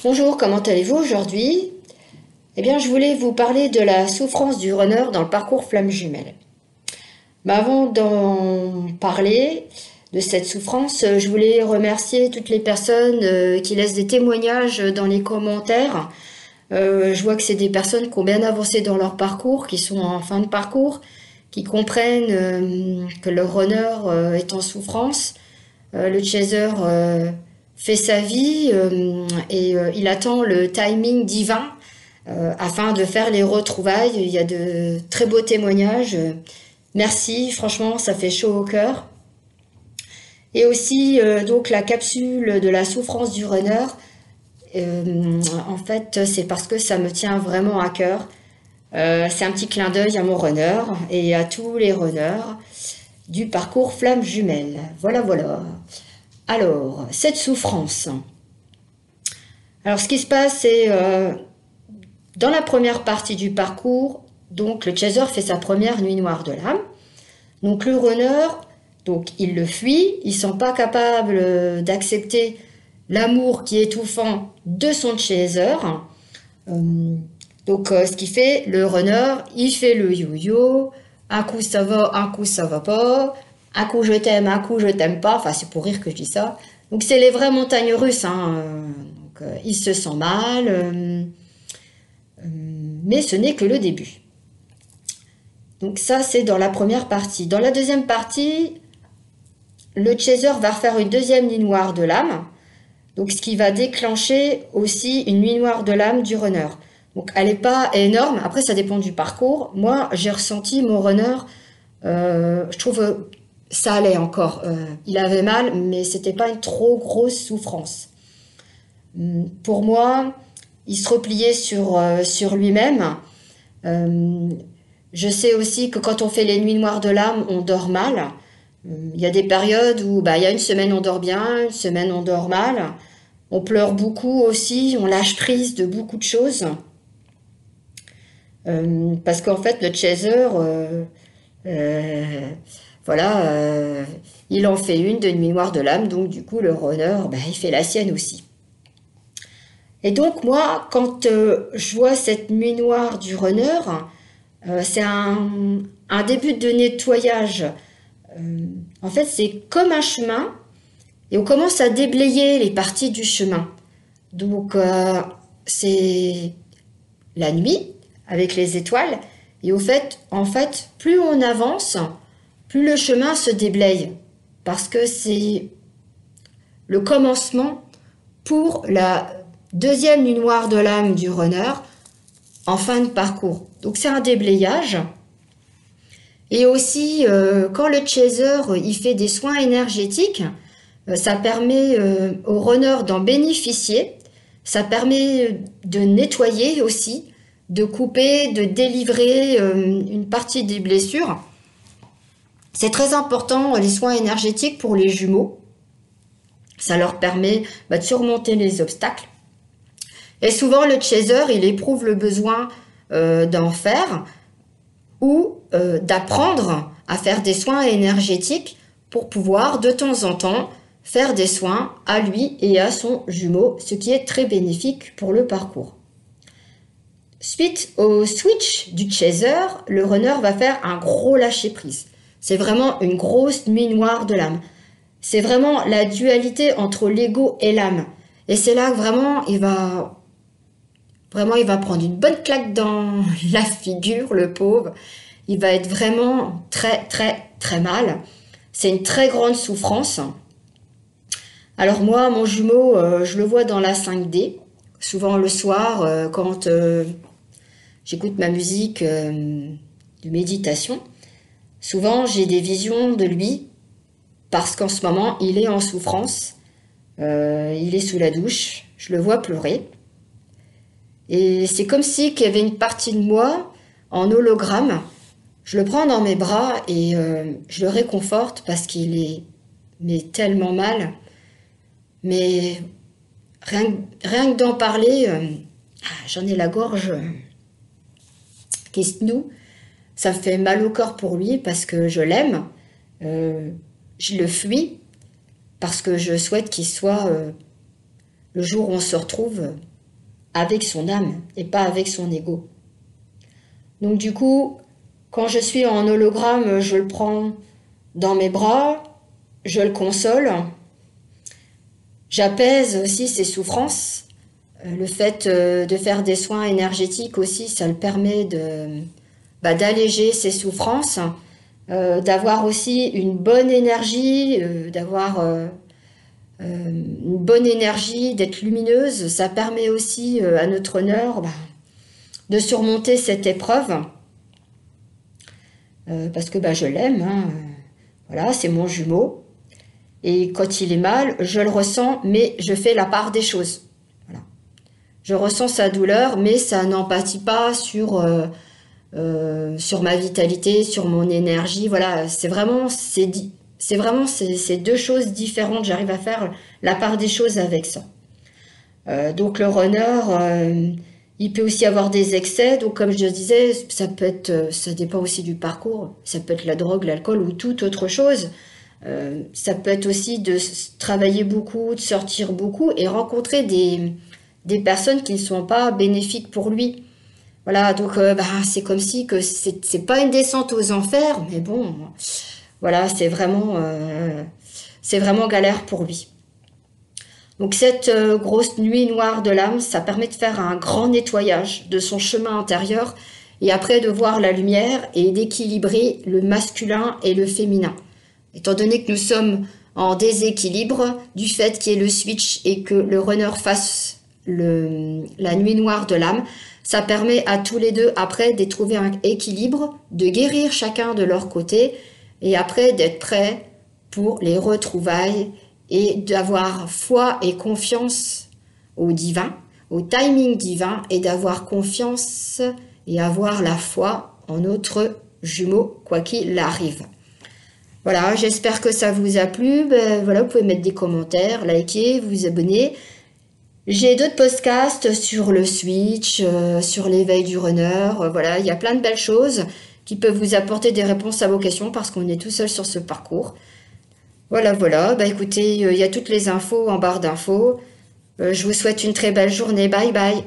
Bonjour, comment allez-vous aujourd'hui? Eh bien, je voulais vous parler de la souffrance du runner dans le parcours Flamme Jumelle. Mais avant d'en parler de cette souffrance, je voulais remercier toutes les personnes qui laissent des témoignages dans les commentaires. Je vois que c'est des personnes qui ont bien avancé dans leur parcours, qui sont en fin de parcours, qui comprennent que le runner est en souffrance. Le chaser fait sa vie et il attend le timing divin afin de faire les retrouvailles. Il y a de très beaux témoignages. Merci, franchement, ça fait chaud au cœur. Et aussi donc la capsule de la souffrance du runner. En fait, c'est parce que ça me tient vraiment à cœur. C'est un petit clin d'œil à mon runner et à tous les runners du parcours Flamme Jumelle. Voilà, voilà. Alors, cette souffrance. Alors, ce qui se passe, c'est dans la première partie du parcours, donc le chaser fait sa première nuit noire de l'âme. Donc, le runner, donc il le fuit, il ne sent pas capable d'accepter l'amour qui est étouffant de son chaser. Ce qui fait, le runner, il fait le yo-yo. Un coup ça va, un coup ça va pas. Un coup je t'aime, un coup je t'aime pas. Enfin, c'est pour rire que je dis ça. Donc, c'est les vraies montagnes russes. Il se sent mal. Mais ce n'est que le début. Donc, ça, c'est dans la première partie. Dans la deuxième partie, le chaser va refaire une deuxième nuit noire de l'âme. Donc, ce qui va déclencher aussi une nuit noire de l'âme du runner. Donc, elle n'est pas énorme. Après, ça dépend du parcours. Moi, j'ai ressenti mon runner. Je trouve ça allait encore. Il avait mal, mais c'était pas une trop grosse souffrance. Pour moi, il se repliait sur lui-même. Je sais aussi que quand on fait les nuits noires de l'âme, on dort mal. Il y a des périodes où il y a une semaine on dort bien, une semaine on dort mal. On pleure beaucoup aussi, on lâche prise de beaucoup de choses. Parce qu'en fait, le chaser, euh, voilà, il en fait une de nuit noire de l'âme, donc du coup, le runner, il fait la sienne aussi. Et donc, moi, quand je vois cette nuit noire du runner, c'est un début de nettoyage. En fait, c'est comme un chemin, et on commence à déblayer les parties du chemin. Donc, c'est la nuit, avec les étoiles, et en fait, plus on avance, plus le chemin se déblaye, parce que c'est le commencement pour la deuxième nuit noire de l'âme du runner en fin de parcours. Donc c'est un déblayage. Et aussi, quand le chaser il fait des soins énergétiques, ça permet au runner d'en bénéficier. Ça permet de nettoyer aussi, de couper, de délivrer une partie des blessures. C'est très important, les soins énergétiques pour les jumeaux. Ça leur permet de surmonter les obstacles. Et souvent, le chaser, il éprouve le besoin d'en faire ou d'apprendre à faire des soins énergétiques pour pouvoir, de temps en temps, faire des soins à lui et à son jumeau, ce qui est très bénéfique pour le parcours. Suite au switch du chaser, le runner va faire un gros lâcher-prise. C'est vraiment une grosse nuit noire de l'âme. C'est vraiment la dualité entre l'ego et l'âme. Et c'est là que vraiment, il va prendre une bonne claque dans la figure, le pauvre. Il va être vraiment très, très, très mal. C'est une très grande souffrance. Alors moi, mon jumeau, je le vois dans la 5D. Souvent le soir, quand j'écoute ma musique de méditation, souvent j'ai des visions de lui parce qu'en ce moment, il est en souffrance. Il est sous la douche. Je le vois pleurer. Et c'est comme si qu'il y avait une partie de moi en hologramme. Je le prends dans mes bras et je le réconforte parce qu'il est tellement mal. Mais rien que d'en parler, j'en ai la gorge qui se noue. Ça me fait mal au corps pour lui parce que je l'aime. Je le fuis parce que je souhaite qu'il soit, le jour où on se retrouve, avec son âme et pas avec son ego. Donc du coup, quand je suis en hologramme, je le prends dans mes bras, je le console, j'apaise aussi ses souffrances. Le fait de faire des soins énergétiques aussi, ça le permet d'alléger ses souffrances, d'avoir aussi une bonne énergie, une bonne énergie, d'être lumineuse. Ça permet aussi à notre honneur de surmonter cette épreuve, parce que je l'aime, hein. Voilà, c'est mon jumeau. Et quand il est mal, je le ressens, mais je fais la part des choses. Voilà. Je ressens sa douleur, mais ça n'empathie pas sur ma vitalité, sur mon énergie. Voilà, c'est vraiment ces deux choses différentes. J'arrive à faire la part des choses avec ça. Donc le runner, il peut aussi avoir des excès. Donc comme je disais, ça dépend aussi du parcours. Ça peut être la drogue, l'alcool ou toute autre chose. Ça peut être aussi de travailler beaucoup, de sortir beaucoup et rencontrer des personnes qui ne sont pas bénéfiques pour lui. Voilà, donc c'est comme si que c'est pas une descente aux enfers, mais bon, voilà, c'est vraiment galère pour lui. Donc cette grosse nuit noire de l'âme, ça permet de faire un grand nettoyage de son chemin intérieur et après de voir la lumière et d'équilibrer le masculin et le féminin. Étant donné que nous sommes en déséquilibre du fait qu'il y ait le switch et que le runner fasse la nuit noire de l'âme, ça permet à tous les deux après de trouver un équilibre, de guérir chacun de leur côté et après d'être prêts pour les retrouvailles et d'avoir foi et confiance au divin, au timing divin et d'avoir confiance et avoir la foi en notre jumeau quoi qu'il arrive. Voilà, j'espère que ça vous a plu. Voilà, vous pouvez mettre des commentaires, liker, vous abonner. J'ai d'autres podcasts sur le switch, sur l'éveil du runner. Voilà, il y a plein de belles choses qui peuvent vous apporter des réponses à vos questions parce qu'on est tout seul sur ce parcours. Voilà. Écoutez, il y a toutes les infos en barre d'infos. Je vous souhaite une très belle journée. Bye bye.